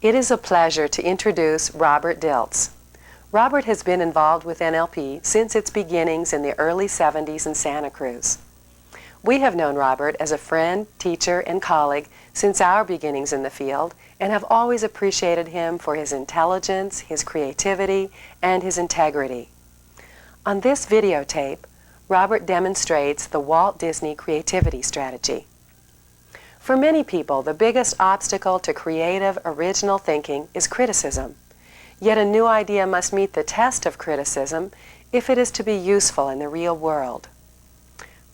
It is a pleasure to introduce Robert Dilts. Robert has been involved with NLP since its beginnings in the early 70s in Santa Cruz. We have known Robert as a friend, teacher, and colleague since our beginnings in the field and have always appreciated him for his intelligence, his creativity, and his integrity. On this videotape, Robert demonstrates the Walt Disney creativity strategy. For many people, the biggest obstacle to creative, original thinking is criticism. Yet a new idea must meet the test of criticism if it is to be useful in the real world.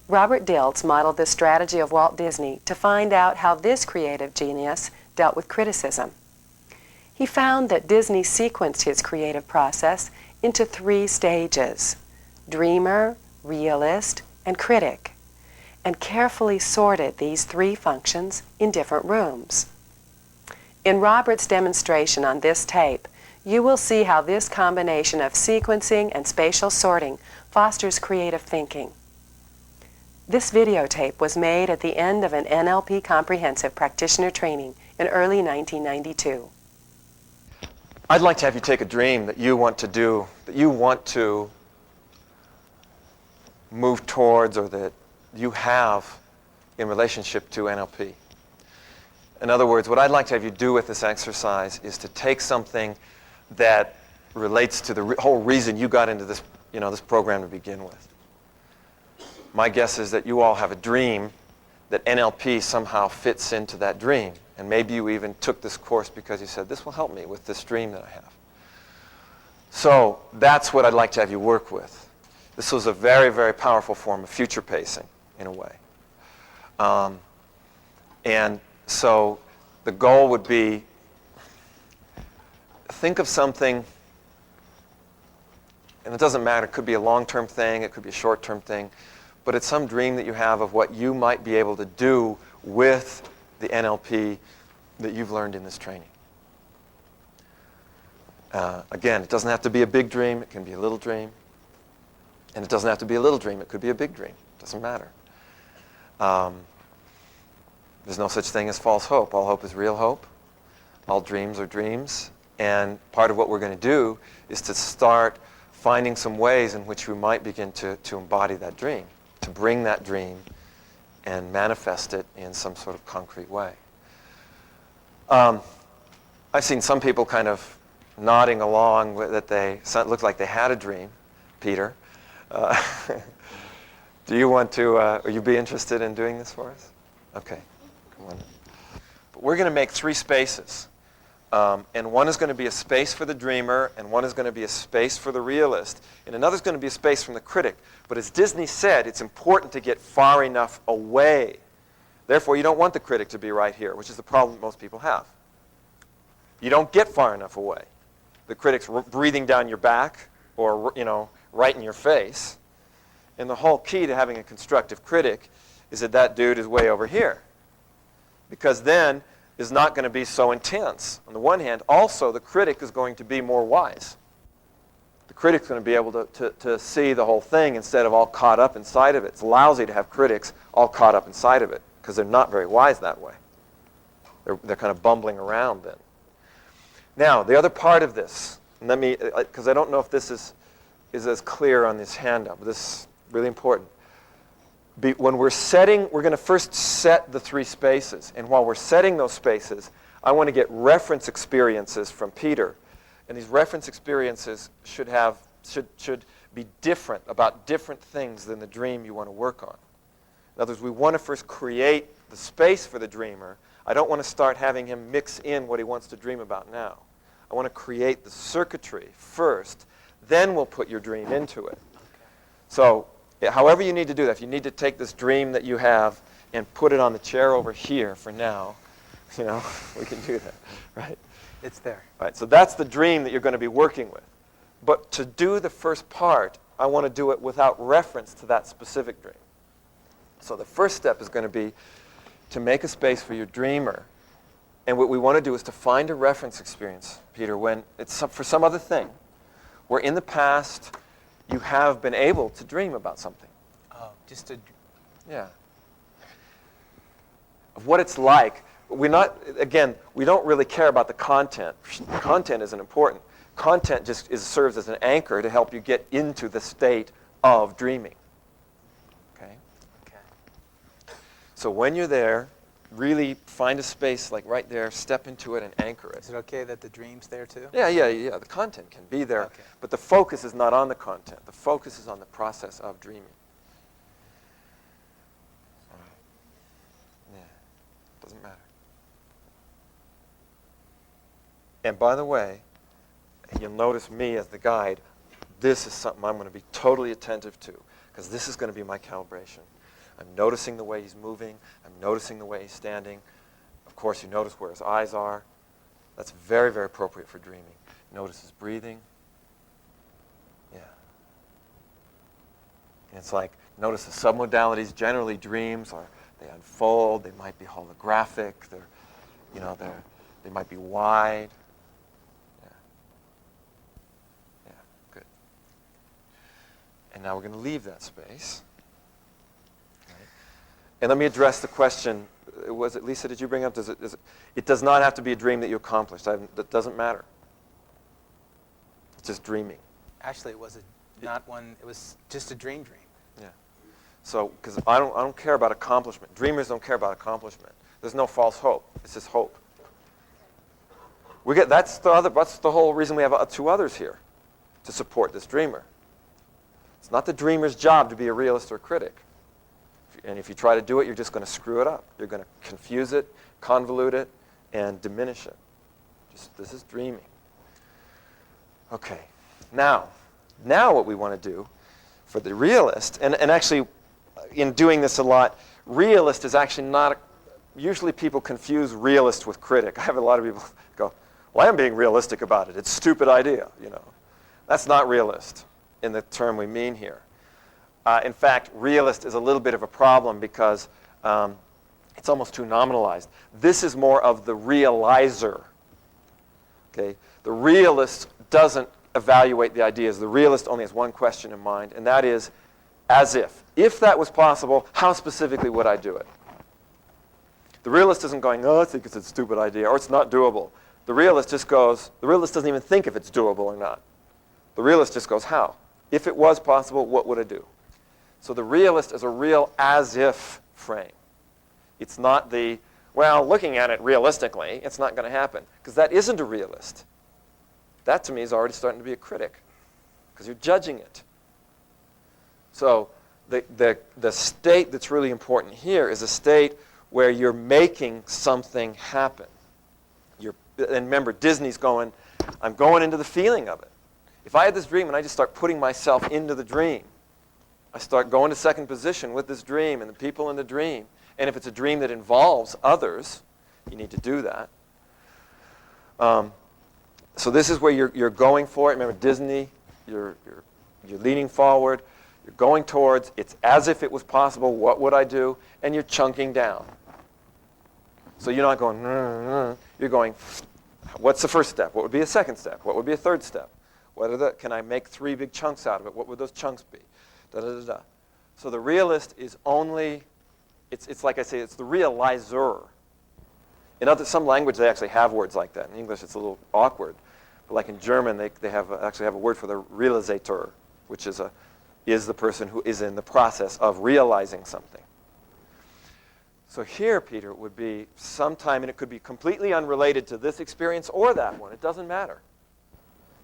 Robert Dilts modeled the strategy of Walt Disney to find out how this creative genius dealt with criticism. He found that Disney sequenced his creative process into 3 stages: dreamer, realist, and critic, and carefully sorted these 3 functions in different rooms. In Robert's demonstration on this tape, you will see how this combination of sequencing and spatial sorting fosters creative thinking. This videotape was made at the end of an NLP Comprehensive Practitioner training in early 1992. I'd like to have you take a dream that you want to do, that you want to move towards, or that you have in relationship to NLP. In other words, what I'd like to have you do with this exercise is to take something that relates to the whole reason you got into this, this program to begin with. My guess is that you all have a dream that NLP somehow fits into that dream. And maybe you even took this course because you said, this will help me with this dream that I have. So that's what I'd like to have you work with. This was a very, very powerful form of future pacing, in a way. And so the goal would be, think of something, and it doesn't matter, it could be a long-term thing, it could be a short-term thing, but it's some dream that you have of what you might be able to do with the NLP that you've learned in this training. Again, it doesn't have to be a big dream, it can be a little dream. And it doesn't have to be a little dream, it could be a big dream. It doesn't matter. There's no such thing as false hope. All hope is real hope. All dreams are dreams. And part of what we're going to do is to start finding some ways in which we might begin to embody that dream, to bring that dream and manifest it in some sort of concrete way. I've seen some people kind of nodding along that they looked like they had a dream. Peter, do you want to, are you be interested in doing this for us? Okay, come on. But we're going to make 3 spaces. And one is going to be a space for the dreamer, and one is going to be a space for the realist, and another is going to be a space from the critic. But as Disney said, it's important to get far enough away. Therefore, you don't want the critic to be right here, which is the problem most people have. You don't get far enough away. The critic's breathing down your back, or right in your face. And the whole key to having a constructive critic is that that dude is way over here. Because then is not going to be so intense. On the one hand, also the critic is going to be more wise. The critic's going to be able to see the whole thing instead of all caught up inside of it. It's lousy to have critics all caught up inside of it because they're not very wise that way. They're kind of bumbling around then. Now, the other part of this, and let me, because I don't know if this is as clear on this handout, but this is really important. When we're setting, we're going to first set the 3 spaces. And while we're setting those spaces, I want to get reference experiences from Peter. And these reference experiences should be different, about different things than the dream you want to work on. In other words, we want to first create the space for the dreamer. I don't want to start having him mix in what he wants to dream about now. I want to create the circuitry first, then we'll put your dream into it. So, however you need to do that, if you need to take this dream that you have and put it on the chair over here for now, we can do that, right? It's there. Right, so that's the dream that you're going to be working with. But to do the first part, I want to do it without reference to that specific dream. So the first step is going to be to make a space for your dreamer. And what we want to do is to find a reference experience, Peter, when it's for some other thing, where in the past you have been able to dream about something. Oh, just to... Yeah. Of what it's like again, we don't really care about the content. Content isn't important. Content just serves as an anchor to help you get into the state of dreaming. Okay? Okay. So when you're there, really find a space like right there, step into it and anchor it. Is it okay that the dream's there too? Yeah. The content can be there, Okay. but the focus is not on the content. The focus is on the process of dreaming. All right. Yeah. Doesn't matter. And by the way, you'll notice me as the guide. This is something I'm going to be totally attentive to, because this is going to be my calibration. I'm noticing the way he's moving. I'm noticing the way he's standing. Of course, you notice where his eyes are. That's very, very appropriate for dreaming. Notice his breathing. Yeah. And it's like, notice the submodalities. Generally, dreams they unfold. They might be holographic. They might be wide. Yeah, good. And now we're going to leave that space. And let me address the question. Was it Lisa? Did you bring up? It does not have to be a dream that you accomplished. That doesn't matter. It's just dreaming. Actually, it was not one. It was just a dream. Yeah. So, because I don't care about accomplishment. Dreamers don't care about accomplishment. There's no false hope. It's just hope. That's the whole reason we have two others here, to support this dreamer. It's not the dreamer's job to be a realist or a critic. And if you try to do it, you're just going to screw it up. You're going to confuse it, convolute it, and diminish it. This is dreaming. Okay. Now what we want to do for the realist, and actually in doing this a lot, realist is actually not, usually people confuse realist with critic. I have a lot of people go, well, I'm being realistic about it. It's a stupid idea, That's not realist in the term we mean here. In fact, realist is a little bit of a problem because it's almost too nominalized. This is more of the realizer. Okay? The realist doesn't evaluate the ideas. The realist only has one question in mind, and that is, as if. If that was possible, how specifically would I do it? The realist isn't going, I think it's a stupid idea, or it's not doable. The realist doesn't even think if it's doable or not. The realist just goes, how? If it was possible, what would I do? So the realist is a real as-if frame. It's not looking at it realistically, it's not going to happen. Because that isn't a realist. That, to me, is already starting to be a critic. Because you're judging it. So the state that's really important here is a state where you're making something happen. And remember, Disney's going, I'm going into the feeling of it. If I had this dream and I just start putting myself into the dream, I start going to second position with this dream and the people in the dream. And if it's a dream that involves others, you need to do that. So this is where you're going for it. Remember, Disney, you're leaning forward. You're going towards. It's as if it was possible. What would I do? And you're chunking down. So you're not going, you're going, what's the first step? What would be a second step? What would be a third step? Can I make 3 big chunks out of it? What would those chunks be? Da-da-da-da. So the realist is only, it's like I say, it's the realizer. In some language, they actually have words like that. In English, it's a little awkward. But like in German, they actually have a word for the realisator, which is the person who is in the process of realizing something. So here, Peter, it would be sometime, and it could be completely unrelated to this experience or that one. It doesn't matter.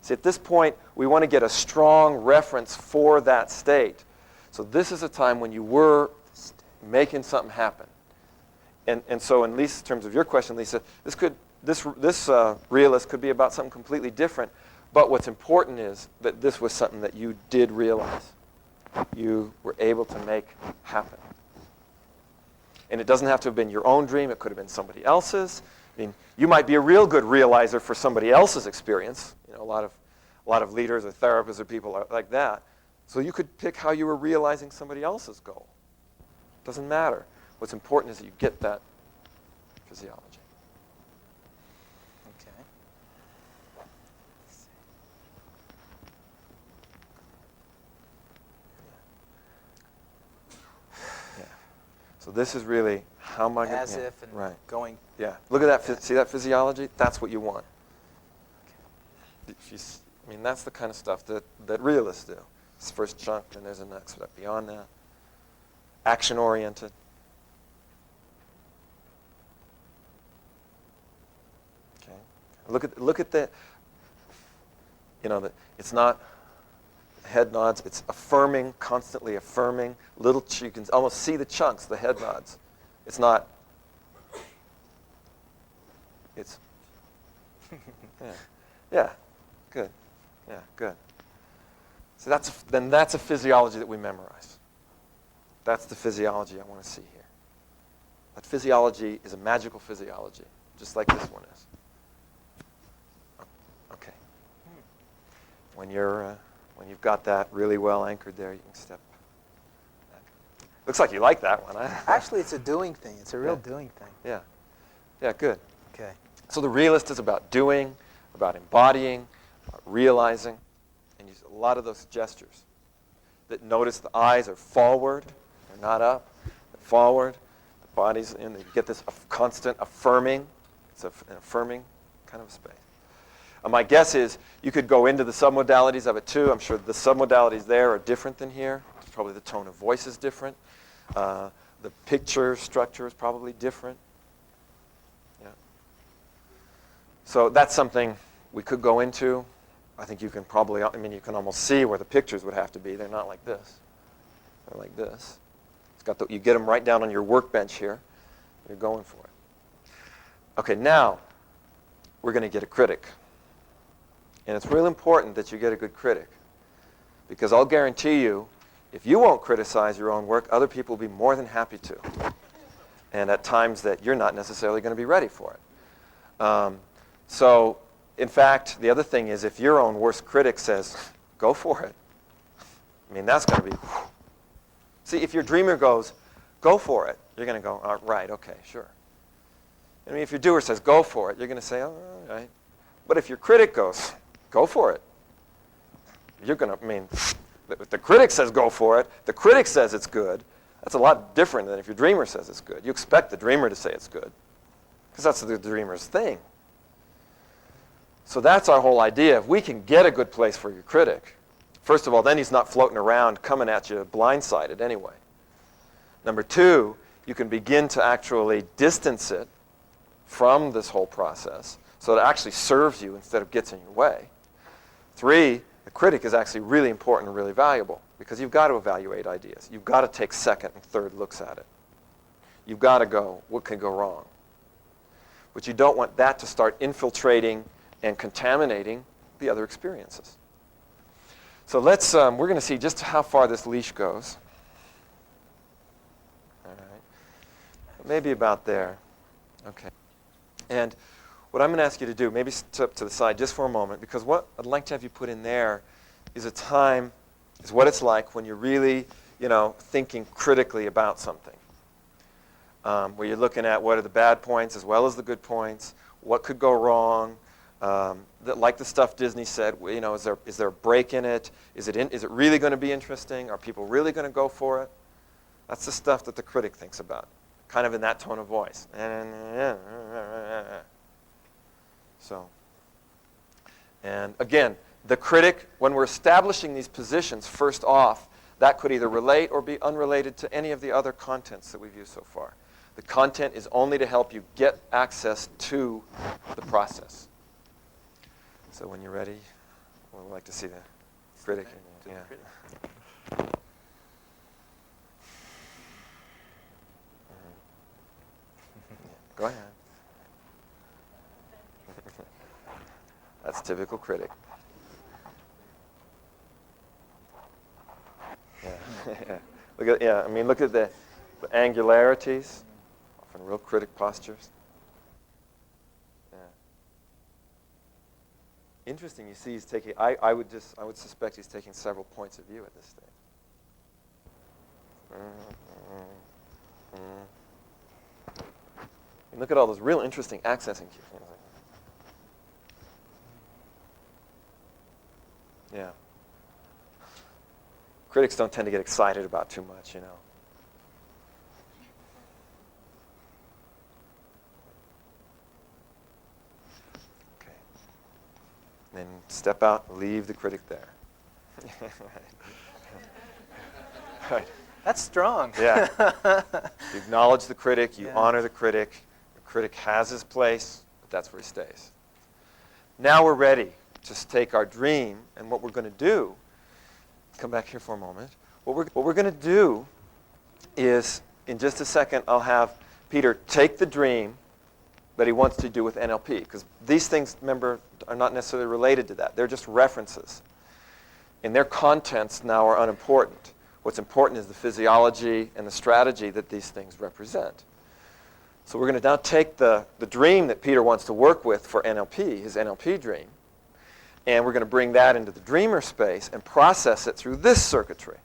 See, at this point, we want to get a strong reference for that state. So this is a time when you were making something happen. And so in terms of your question, Lisa, this realist could be about something completely different. But what's important is that this was something that you did realize. You were able to make happen. And it doesn't have to have been your own dream. It could have been somebody else's. I mean, you might be a real good realizer for somebody else's experience. A lot of leaders or therapists or people like that. So you could pick how you were realizing somebody else's goal. Doesn't matter. What's important is that you get that physiology. Okay. Yeah. So this is really how am I going As to... if and right. going. Yeah. Look at that. See that physiology? That's what you want. I mean, that's the kind of stuff that realists do. This first chunk, and there's a next step beyond that. Action-oriented. Okay. Look at the, it's not head nods. It's affirming, constantly affirming. You can almost see the chunks, the head nods. It's not. It's. Yeah. Good. Yeah. Good. So that's a physiology that we memorize. That's the physiology I want to see here. That physiology is a magical physiology, just like this one is. Okay. When you've got that really well anchored there, you can step back. Looks like you like that one. Actually, it's a doing thing. It's a real doing thing. Yeah. Yeah, good. Okay. So the realist is about doing, about embodying, about realizing, and use a lot of those gestures. That notice the eyes are forward, they're not up, they're forward, the body's in, you get this constant affirming. It's an affirming kind of a space. My guess is you could go into the submodalities of it too. I'm sure the submodalities there are different than here. Probably the tone of voice is different. The picture structure is probably different. Yeah. So that's something we could go into. I think you can probably, you can almost see where the pictures would have to be. They're not like this. They're like this. You get them right down on your workbench here. You're going for it. Okay, now we're going to get a critic. And it's real important that you get a good critic. Because I'll guarantee you, if you won't criticize your own work, other people will be more than happy to. And at times that you're not necessarily going to be ready for it. So, in fact, the other thing is if your own worst critic says, go for it. That's going to be... See, if your dreamer goes, go for it, you're going to go, oh, right, okay, sure. If your doer says, go for it, you're going to say, oh, all right. But if your critic goes, go for it, you're going to, if the critic says go for it, the critic says it's good, that's a lot different than if your dreamer says it's good. You expect the dreamer to say it's good, because that's the dreamer's thing. So that's our whole idea. If we can get a good place for your critic, first of all, then he's not floating around coming at you blindsided anyway. Number two, you can begin to actually distance it from this whole process so it actually serves you instead of gets in your way. Three, the critic is actually really important and really valuable because you've got to evaluate ideas. You've got to take second and third looks at it. You've got to go, what can go wrong? But you don't want that to start infiltrating and contaminating the other experiences. So we're going to see just how far this leash goes. All right. Maybe about there. Okay. And what I'm going to ask you to do, maybe step to the side just for a moment, because what I'd like to have you put in there is what it's like when you're really, thinking critically about something. Where you're looking at what are the bad points as well as the good points, what could go wrong, like the stuff Disney said, is there a break in it? Is it really going to be interesting? Are people really going to go for it? That's the stuff that the critic thinks about, kind of in that tone of voice. So, and again, the critic, when we're establishing these positions, first off, that could either relate or be unrelated to any of the other contents that we've used so far. The content is only to help you get access to the process. So when you're ready, we'd like to see the critic. Yeah. Go ahead. That's typical critic. Yeah. Look at the angularities, often real critic postures. Yeah. Interesting. You see, he's taking. I would suspect he's taking several points of view at this stage. And look at all those real interesting accessing cues. Yeah. Critics don't tend to get excited about too much, Then step out, leave the critic there. Right. That's strong. Yeah. You acknowledge the critic, you Yeah. honor the critic. The critic has his place, but that's where he stays. Now we're ready to take our dream, and what we're going to do, come back here for a moment. What we're going to do is, in just a second, I'll have Peter take the dream that he wants to do with NLP, because these things, remember, are not necessarily related to that. They're just references. And their contents now are unimportant. What's important is the physiology and the strategy that these things represent. So we're going to now take the dream that Peter wants to work with for NLP, his NLP dream, and we're going to bring that into the dreamer space and process it through this circuitry.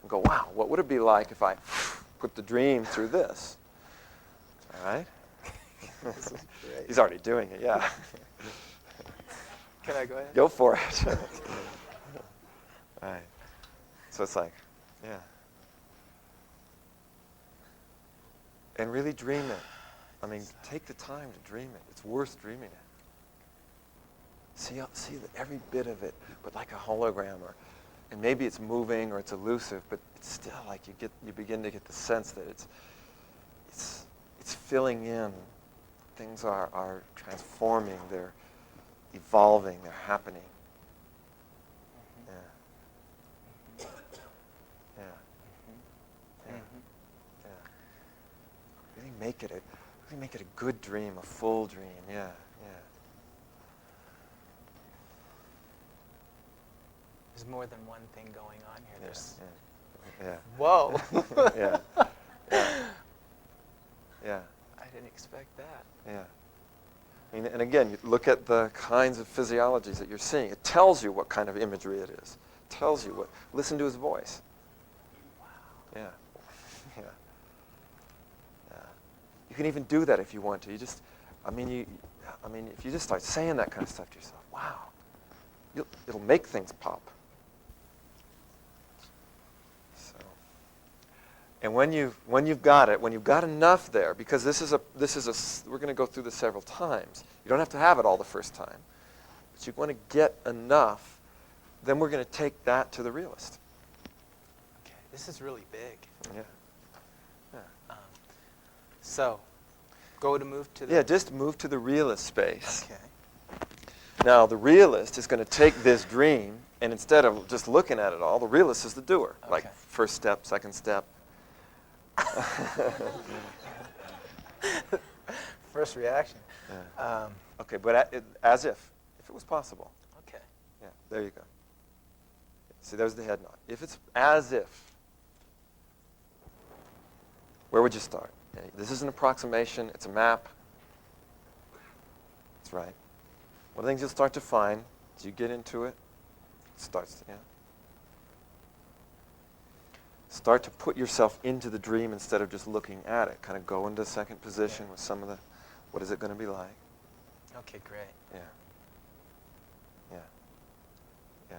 And go, wow, what would it be like if I put the dream through this? All right? He's already doing it, yeah. Can I go ahead? Go for it. All right. So it's like, yeah. And really dream it. I mean, take the time to dream it. It's worth dreaming it. See every bit of it, but like a hologram, and maybe it's moving or it's elusive, but it's still like you begin to get the sense that it's filling in. Things are transforming. They're evolving. They're happening. Yeah. Yeah. Yeah. Yeah. Really make it a good dream, a full dream. Yeah. Yeah. There's more than one thing going on here. There's Yeah. whoa. Yeah. Yeah. Yeah. I didn't expect that. Yeah. I mean, and again, you look at the kinds of physiologies that you're seeing. It tells you what kind of imagery it is. It tells you what. Listen to his voice. Wow. Yeah. Yeah. Yeah. You can even do that if you want to. If you just start saying that kind of stuff to yourself, wow, it'll make things pop. So, and when you've got it, when you've got enough there, because we're going to go through this several times. You don't have to have it all the first time, but you want to get enough. Then we're going to take that to the realist. Okay, this is really big. Yeah. Yeah. So, move to the... Yeah, just move to the realist space. Okay. Now, the realist is going to take this dream, and instead of just looking at it all, the realist is the doer. Okay. Like first step, second step. First reaction. Yeah. Okay, but as if it was possible. Okay. Yeah, there you go. See, there's the head nod. If it's as if, where would you start? Okay, this is an approximation. It's a map. That's right. One of the things you'll start to find as you get into it, start to put yourself into the dream instead of just looking at it. Kind of go into second position with some of the, what is it going to be like? Okay, great. Yeah. Yeah. Yeah.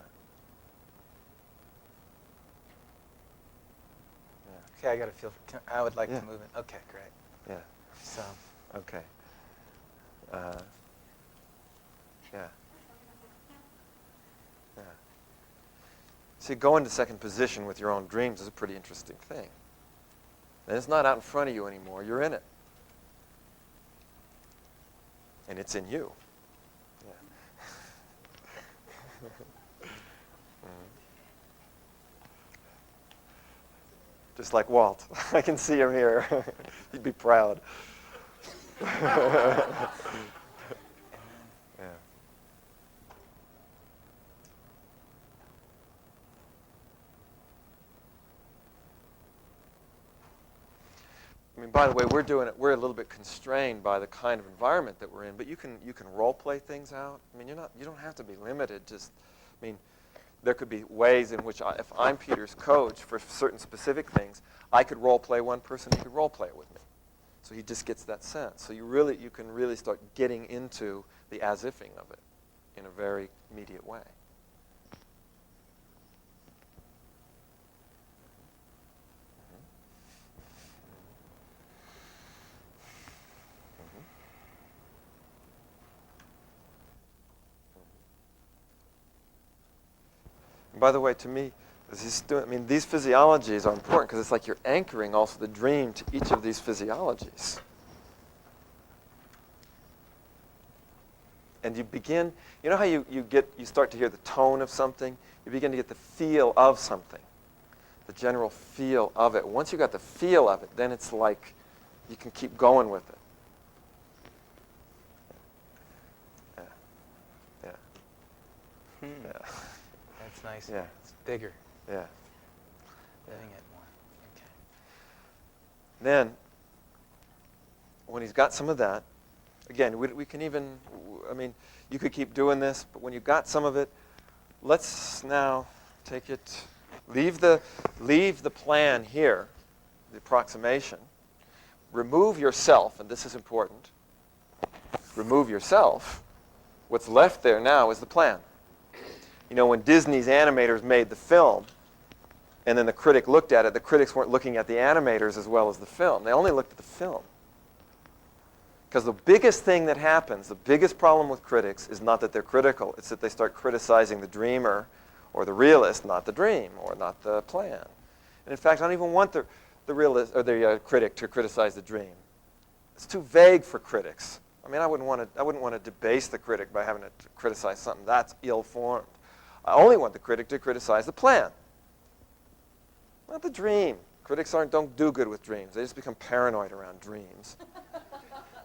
Yeah. Okay, I got to feel... I would like Yeah. to move it. Okay, great. Yeah. So, Okay. Yeah. Yeah. See, going to second position with your own dreams is a pretty interesting thing. And it's not out in front of you anymore. You're in it. And it's in you. Yeah. Just like Walt. I can see him here. He'd be proud. Yeah. I mean, by the way, we're a little bit constrained by the kind of environment that we're in, but you can role play things out. I mean, you don't have to be limited. There could be ways in which if I'm Peter's coach for certain specific things, I could role play one person, he could role play it with me. So he just gets that sense. So you can really start getting into the as-ifing of it in a very immediate way. And by the way, to me, as he's doing, I mean, these physiologies are important because it's like you're anchoring also the dream to each of these physiologies. And you begin, you know how you start to hear the tone of something? You begin to get the feel of something, the general feel of it. Once you got the feel of it, then it's like you can keep going with it. Yeah. Yeah. Yeah. That's nice. Yeah. It's bigger. Yeah. Living it more. Okay. Then, when he's got some of that, again, we can even, I mean, you could keep doing this, but when you got some of it, let's now take it, leave the plan here, the approximation, remove yourself, and this is important, remove yourself. What's left there now is the plan. You know, when Disney's animators made the film, and then the critic looked at it, the critics weren't looking at the animators as well as the film. They only looked at the film. Because the biggest thing that happens, the biggest problem with critics is not that they're critical, it's that they start criticizing the dreamer or the realist, not the dream or not the plan. And in fact, I don't even want the realist or the critic to criticize the dream. It's too vague for critics. I mean, I wouldn't want to debase the critic by having to criticize something that's ill-formed. I only want the critic to criticize the plan, not the dream. Critics don't do good with dreams. They just become paranoid around dreams.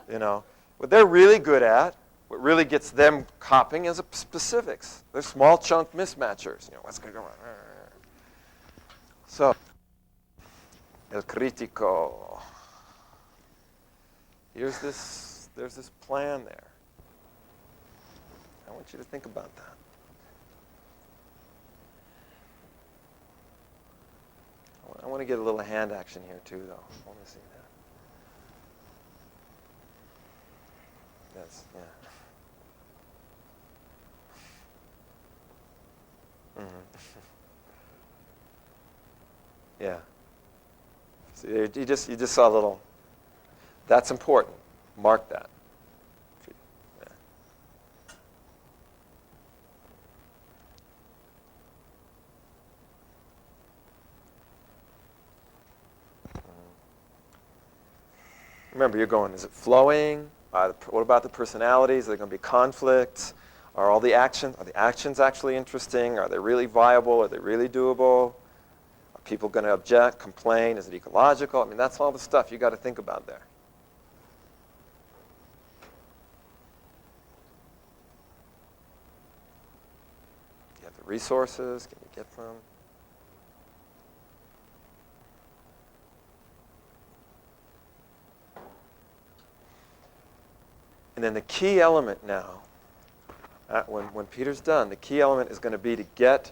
You know, what they're really good at, what really gets them copying is specifics. They're small chunk mismatchers. You know, what's going to go on? So, el crítico. There's this plan there. I want you to think about that. I want to get a little hand action here too, though. I want to see that. That's, yeah. Yeah. So you just saw a little. That's important. Mark that. Yeah. Remember, you're going, is it flowing? What about the personalities? Are there going to be conflicts? Are the actions actually interesting? Are they really viable? Are they really doable? Are people going to object, complain? Is it ecological? I mean, that's all the stuff you got to think about there. Do you have the resources? Can you get them? And then the key element now, when Peter's done, the key element is going to be to get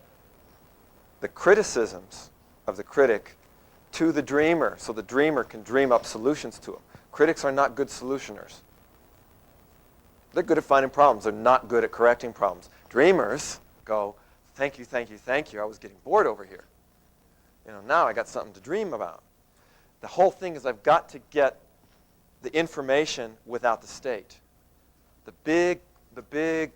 the criticisms of the critic to the dreamer so the dreamer can dream up solutions to them. Critics are not good solutioners. They're good at finding problems. They're not good at correcting problems. Dreamers go, thank you, thank you, thank you. I was getting bored over here. You know, now I got something to dream about. The whole thing is I've got to get the information without the state. The big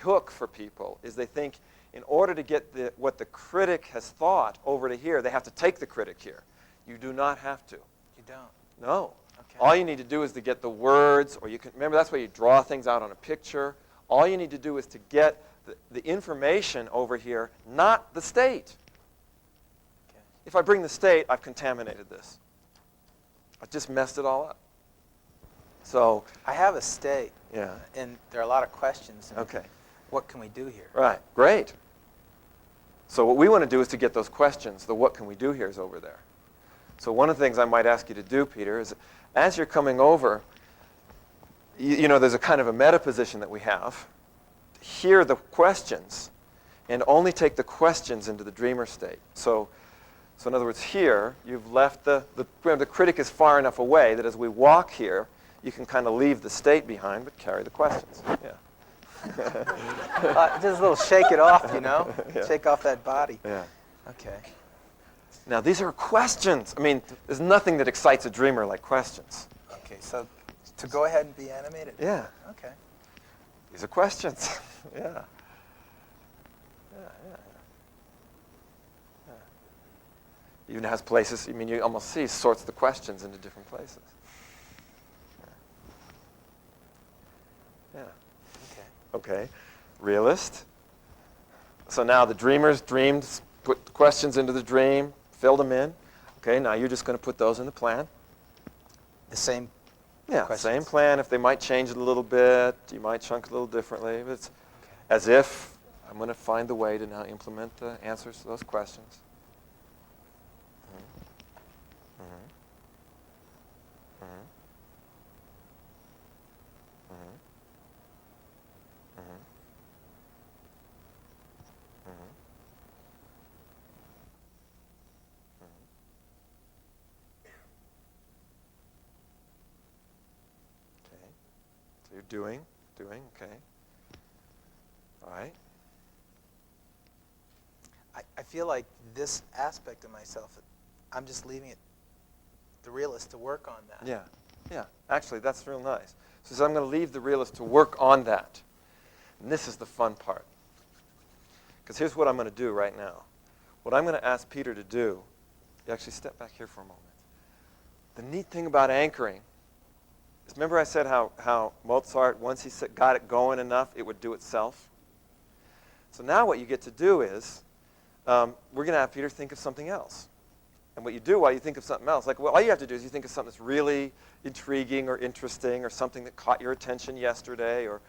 hook for people is they think in order to get what the critic has thought over to here, they have to take the critic here. You do not have to. You don't? No. Okay. All you need to do is to get the words, or you can, remember that's why you draw things out on a picture. All you need to do is to get the information over here, not the state. Okay. If I bring the state, I've contaminated this. I've just messed it all up. So I have a state. yeah. And there are a lot of questions. Okay. What can we do here? Right. Great. So what we want to do is to get those questions. The what can we do here is over there. So one of the things I might ask you to do, Peter, is as you're coming over, you know, there's a kind of a meta position that we have. Hear the questions and only take the questions into the dreamer state. So in other words, here, you've left the critic is far enough away that as we walk here, you can kind of leave the state behind, but carry the questions. Yeah. Just a little shake it off, you know? Yeah. Shake off that body. Yeah. Okay. Now, these are questions. I mean, there's nothing that excites a dreamer like questions. Okay, so to go ahead and be animated? Yeah. Okay. These are questions. Yeah. Yeah. Even has places, I mean, you almost see, sorts the questions into different places. Yeah. Okay. Realist. So now the dreamers dreamed, put questions into the dream, filled them in. Okay, now you're just going to put those in the plan. The same Yeah, questions. same plan. If they might change it a little bit, you might chunk it a little differently. But it's as if I'm going to find the way to now implement the answers to those questions. So you're doing, okay. All right. I feel like this aspect of myself, I'm just leaving it, the realist, to work on that. Yeah. Actually, that's real nice. So I'm going to leave the realist to work on that. And this is the fun part. Because here's what I'm going to do right now. What I'm going to ask Peter to do, you actually step back here for a moment. The neat thing about anchoring is, remember I said how Mozart, once he got it going enough, it would do itself? So now what you get to do is, we're going to have Peter think of something else. And what you do while you think of something else, like, well, all you have to do is you think of something that's really intriguing or interesting, or something that caught your attention yesterday, or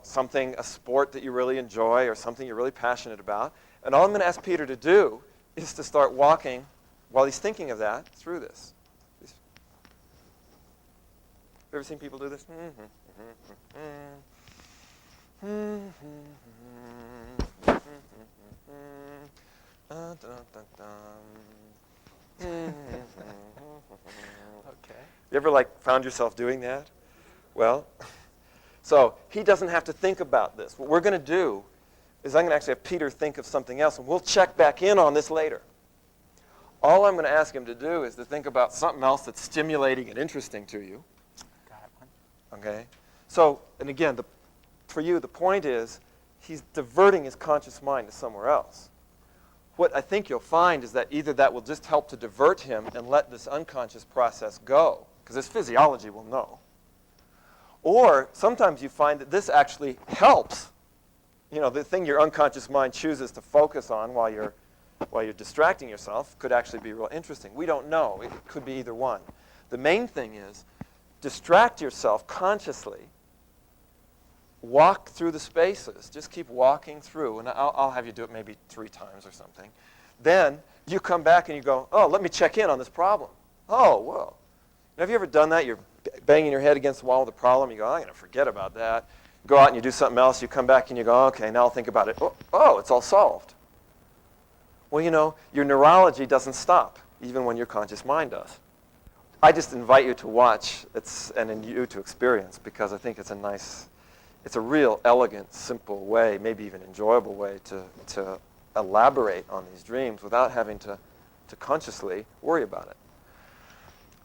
something, a sport that you really enjoy, or something you're really passionate about. And all I'm going to ask Peter to do is to start walking, while he's thinking of that, through this. Have you ever seen people do this? Okay. You ever found yourself doing that? Well, so he doesn't have to think about this. What we're going to do is I'm going to actually have Peter think of something else, and we'll check back in on this later. All I'm going to ask him to do is to think about something else that's stimulating and interesting to you. Got one. Okay? So, and again, for you, the point is he's diverting his conscious mind to somewhere else. What I think you'll find is that either that will just help to divert him and let this unconscious process go, because his physiology will know. Or sometimes you find that this actually helps. The thing your unconscious mind chooses to focus on while you're distracting yourself could actually be real interesting. We don't know. It could be either one. The main thing is distract yourself consciously. Walk through the spaces. Just keep walking through. And I'll have you do it maybe 3 times or something. Then you come back and you go, oh, let me check in on this problem. Oh, whoa. Have you ever done that? You're banging your head against the wall with a problem. You go, I'm going to forget about that. You go out and you do something else. You come back and you go, okay, now I'll think about it. Oh, it's all solved. Well, your neurology doesn't stop, even when your conscious mind does. I just invite you to watch and you to experience, because I think it's a real elegant, simple way, maybe even enjoyable way to elaborate on these dreams without having to consciously worry about it.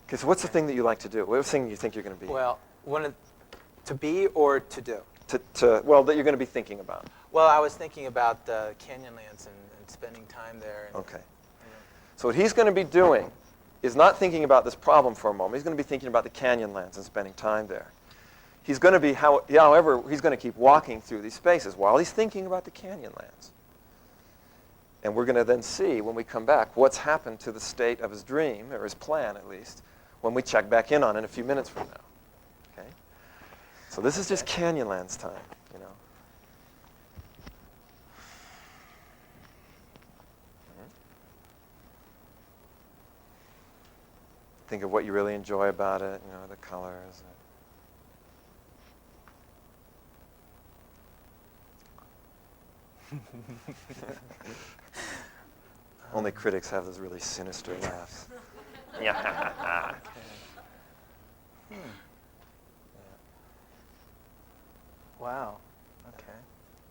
Okay, so what's the thing that you like to do? What's the thing you think you're going to be? Well, to be or to do? That you're going to be thinking about. Well, I was thinking about Canyonlands and spending time there. Okay. So what he's going to be doing is not thinking about this problem for a moment. He's going to be thinking about the Canyonlands and spending time there. He's going to be, however, he's going to keep walking through these spaces while he's thinking about the Canyonlands. And we're going to then see, when we come back, what's happened to the state of his dream, or his plan at least, when we check back in on it a few minutes from now. Okay? So this is just Canyonlands time, Think of what you really enjoy about it, the colors. Only critics have those really sinister laughs. Yeah. Wow. Okay.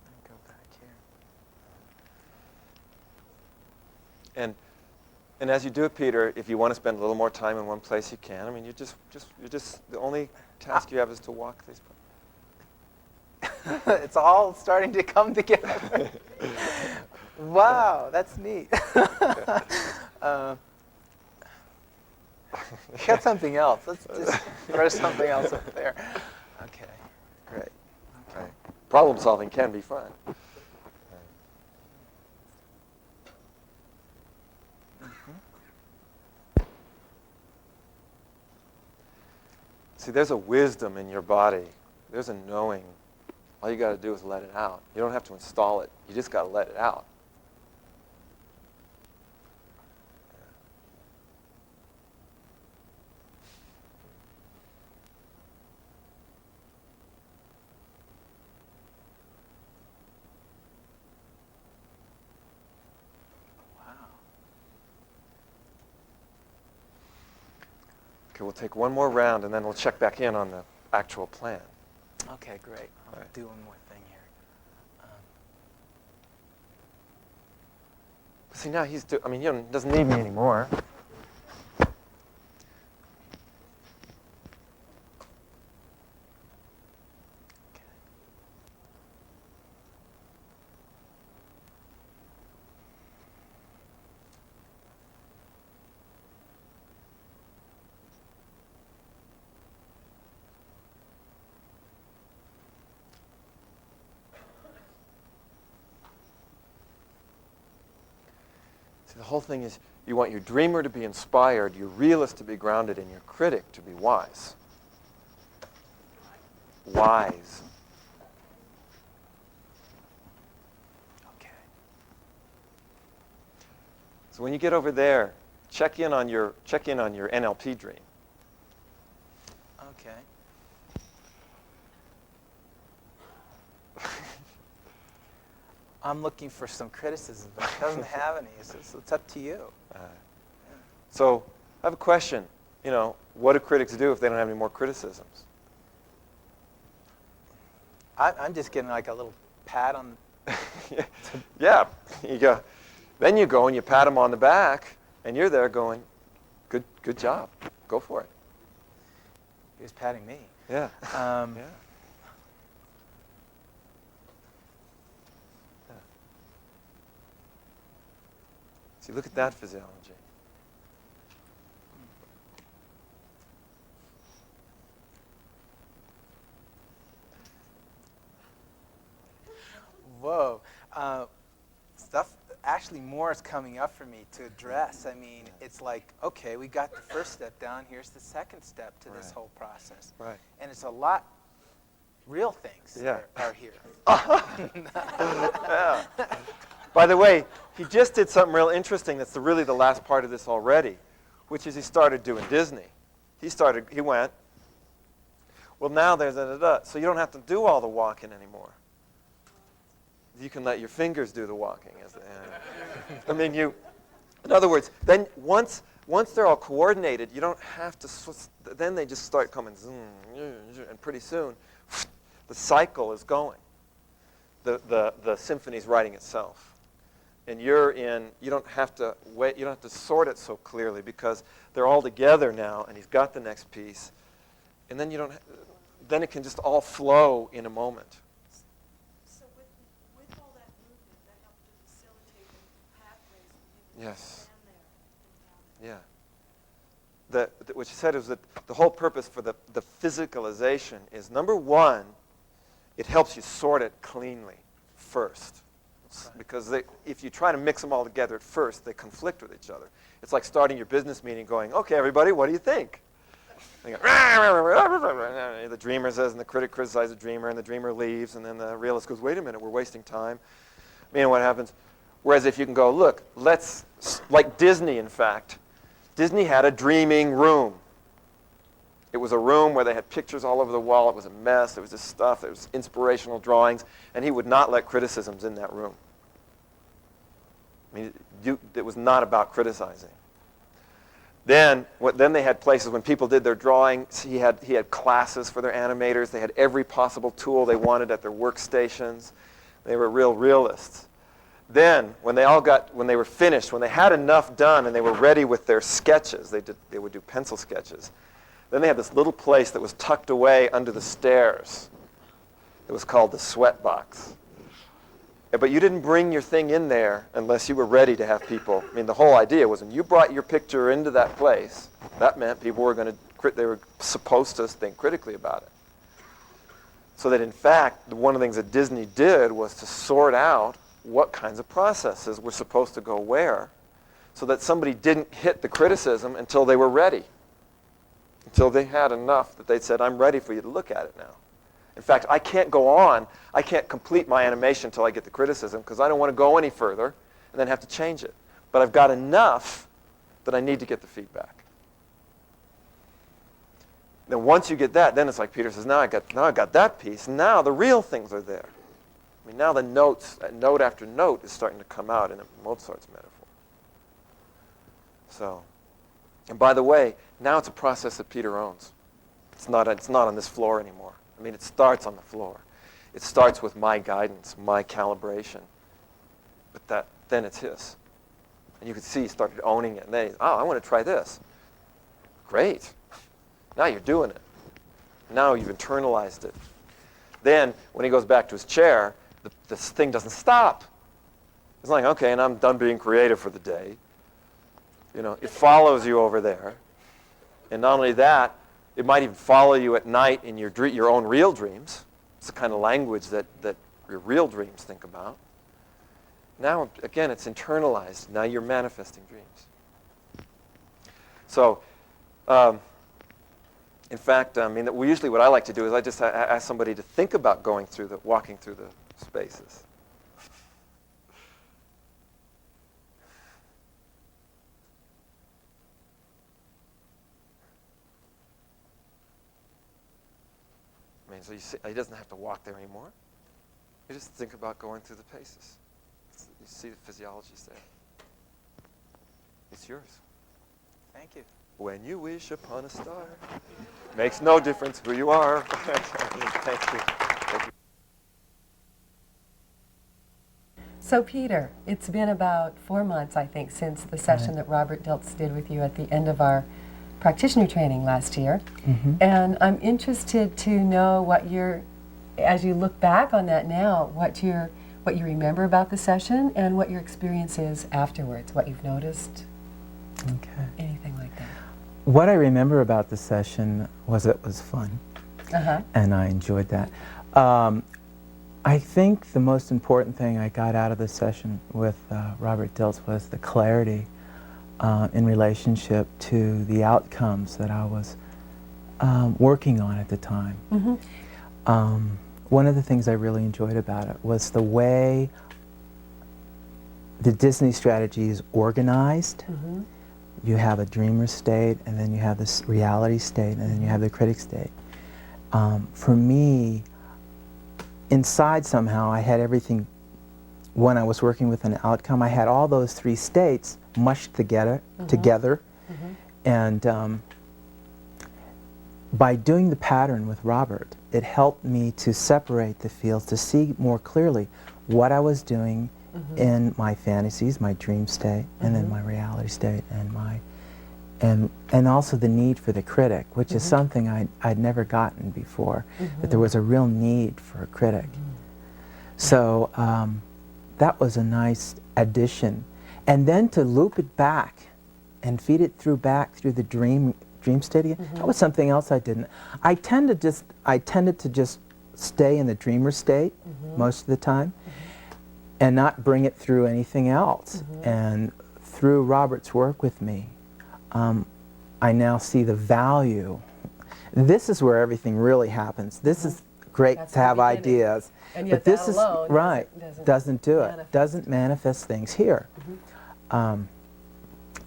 Let me go back here. And as you do it, Peter, if you want to spend a little more time in one place, you can. I mean, you're just the only task you have is to walk these places. It's all starting to come together. Wow, that's neat. Got something else. Let's just throw something else up there. Okay. Great. Okay. Right. Problem solving can be fun. See, there's a wisdom in your body. There's a knowing. All you got to do is let it out. You don't have to install it. You just got to let it out. Okay, we'll take one more round, and then we'll check back in on the actual plan. Okay, great. I'll Right. do one more thing here. See, now he doesn't need me anymore. See, the whole thing is you want your dreamer to be inspired, your realist to be grounded, and your critic to be wise. Wise. Okay. So when you get over there, check in on your NLP dream. Okay. I'm looking for some criticism, but it doesn't have any. It's up to you. So I have a question. What do critics do if they don't have any more criticisms? I'm just getting like a little pat on. Yeah. Then you go and you pat them on the back, and you're there going, good job. Go for it. He was patting me. Yeah. Yeah. See, look at that physiology. Whoa. Stuff, actually more is coming up for me to address. I mean, it's like, okay, we got the first step down. Here's the second step to this Right. whole process. Right. And it's a lot real things Yeah. are here. Yeah. By the way, he just did something real interesting that's really the last part of this already, which is he started doing Disney. He went, well, now there's so you don't have to do all the walking anymore. You can let your fingers do the walking. In other words, then once they're all coordinated, you don't have to, then they just start coming, zoom, and pretty soon, the cycle is going. The symphony's writing itself. And you don't have to wait, you don't have to sort it so clearly because they're all together now and he's got the next piece. And then then it can just all flow in a moment. So with all that movement, that helped to facilitate the pathways and people Yes. stand there. Yeah. What you said is that the whole purpose for the physicalization is, number one, it helps you sort it cleanly first. Right. Because if you try to mix them all together at first, they conflict with each other. It's like starting your business meeting going, okay, everybody, what do you think? And you go, the dreamer says, and the critic criticizes the dreamer, and the dreamer leaves, and then the realist goes, wait a minute, we're wasting time. What happens? Whereas if you can go, look, like Disney, in fact, Disney had a dreaming room. It was a room where they had pictures all over the wall. It was a mess. There was this stuff. There was inspirational drawings. And he would not let criticisms in that room. It was not about criticizing. Then they had places when people did their drawings. He had classes for their animators. They had every possible tool they wanted at their workstations. They were real realists. Then, when they were finished, when they had enough done and they were ready with their sketches, they would do pencil sketches. Then they had this little place that was tucked away under the stairs. It was called the sweat box. But you didn't bring your thing in there unless you were ready to have people. I mean, the whole idea was when you brought your picture into that place, that meant people were going to, they were supposed to think critically about it. So that in fact, one of the things that Disney did was to sort out what kinds of processes were supposed to go where, so that somebody didn't hit the criticism until they were ready. Until they had enough that they'd said, I'm ready for you to look at it now. In fact, I can't go on, I can't complete my animation until I get the criticism because I don't want to go any further and then have to change it. But I've got enough that I need to get the feedback. Then once you get that, then it's like Peter says, now I got that piece. Now the real things are there. I mean, now the notes, note after note is starting to come out in Mozart's metaphor. So, and by the way, now it's a process that Peter owns. It's not on this floor anymore. I mean, it starts on the floor. It starts with my guidance, my calibration. But then it's his. And you can see he started owning it. And then I want to try this. Great. Now you're doing it. Now you've internalized it. Then, when he goes back to his chair, this thing doesn't stop. It's like, okay, and I'm done being creative for the day. You know, it follows you over there. And not only that, it might even follow you at night in your own real dreams. It's the kind of language that your real dreams think about. Now, again, it's internalized. Now you're manifesting dreams. So, in fact, I mean, usually what I like to do is I just ask somebody to think about walking through the spaces. I mean, so you see, he doesn't have to walk there anymore. You just think about going through the paces. You see the physiology's there. It's yours. Thank you. When you wish upon a star, makes no difference who you are. Thank you. Thank you. So Peter, it's been about 4 months, I think, since the session that Robert Dilts did with you at the end of our practitioner training last year. Mm-hmm. And I'm interested to know as you look back on that now, what you remember about the session and what your experience is afterwards, what you've noticed, Okay. anything like that. What I remember about the session was it was fun, Uh-huh. and I enjoyed that. I think the most important thing I got out of the session with Robert Dilts was the clarity in relationship to the outcomes that I was working on at the time. Mm-hmm. One of the things I really enjoyed about it was the way the Disney strategy is organized. Mm-hmm. You have a dreamer state, and then you have this reality state, and then you have the critic state. For me, inside somehow, I had everything. When I was working with an outcome, I had all those three states mushed together. Mm-hmm. And by doing the pattern with Robert, it helped me to separate the fields, to see more clearly what I was doing in my fantasies, my dream state, and then my reality state, and also the need for the critic, which is something I'd never gotten before, that there was a real need for a critic. So that was a nice addition. And then to loop it back and feed it back through the dream state again, that was something else I didn't. I tended to just stay in the dreamer state most of the time, and not bring it through anything else. And through Robert's work with me, I now see the value. This is where everything really happens. This is great That's to have the beginning. ideas, And yet but this that is alone right. Doesn't do it. manifest. Doesn't manifest things here.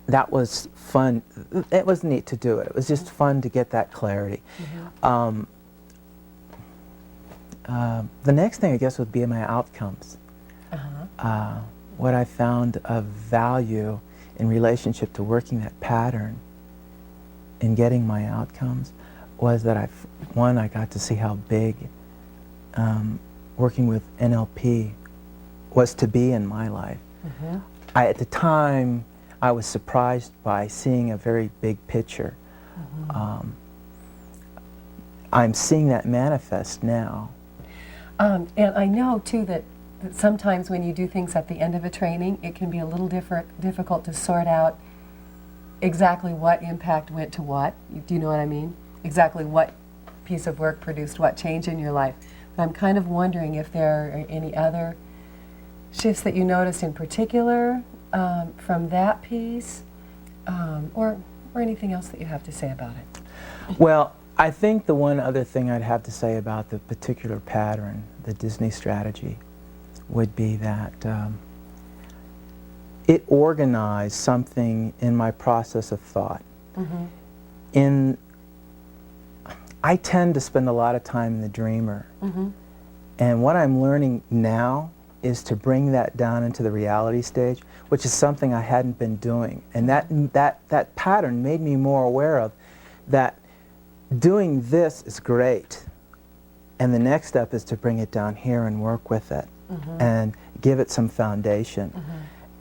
That was fun. It was neat to do it. It was just fun to get that clarity. The next thing, I guess, would be my outcomes. What I found of value in relationship to working that pattern in getting my outcomes was that I got to see how big working with NLP was to be in my life. At the time, I was surprised by seeing a very big picture. I'm seeing that manifest now. And I know, too, that that sometimes when you do things at the end of a training, it can be a little difficult to sort out exactly what impact went to what. Do you know what I mean? Exactly what piece of work produced what change in your life. But I'm kind of wondering if there are any other shifts that you noticed in particular from that piece, or anything else that you have to say about it. Well, I think the one other thing I'd have to say about the particular pattern, the Disney strategy, would be that it organized something in my process of thought. Mm-hmm. I tend to spend a lot of time in the dreamer, mm-hmm. and what I'm learning now is to bring that down into the reality stage, which is something I hadn't been doing. And that pattern made me more aware of that doing this is great, and the next step is to bring it down here and work with it, mm-hmm. and give it some foundation. Mm-hmm.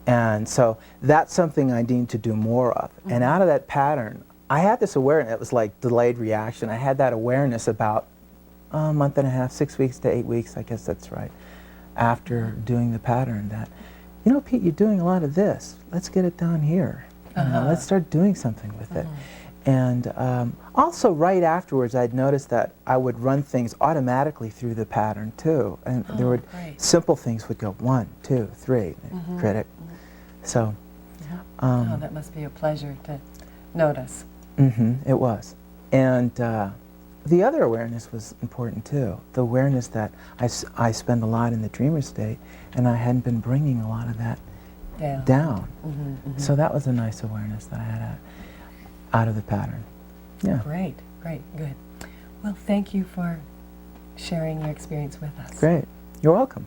And so that's something I need to do more of. Mm-hmm. And out of that pattern, I had this awareness. It was like delayed reaction. I had that awareness about a month and a half, 6 weeks to 8 weeks, I guess that's right, after doing the pattern, that, you know, Pete, you're doing a lot of this. Let's get it down here. Uh-huh. Let's start doing something with it. And also right afterwards, I'd noticed that I would run things automatically through the pattern too. And there would, simple things would go 1, 2, 3, mm-hmm. critic. Mm-hmm. So. Oh, that must be a pleasure to notice. Mm-hmm, it was. And the other awareness was important too. The awareness that I spend a lot in the dreamer state, and I hadn't been bringing a lot of that down. Mm-hmm, mm-hmm. So that was a nice awareness that I had out of the pattern. Yeah. Great, great, good. Well, thank you for sharing your experience with us. Great. You're welcome.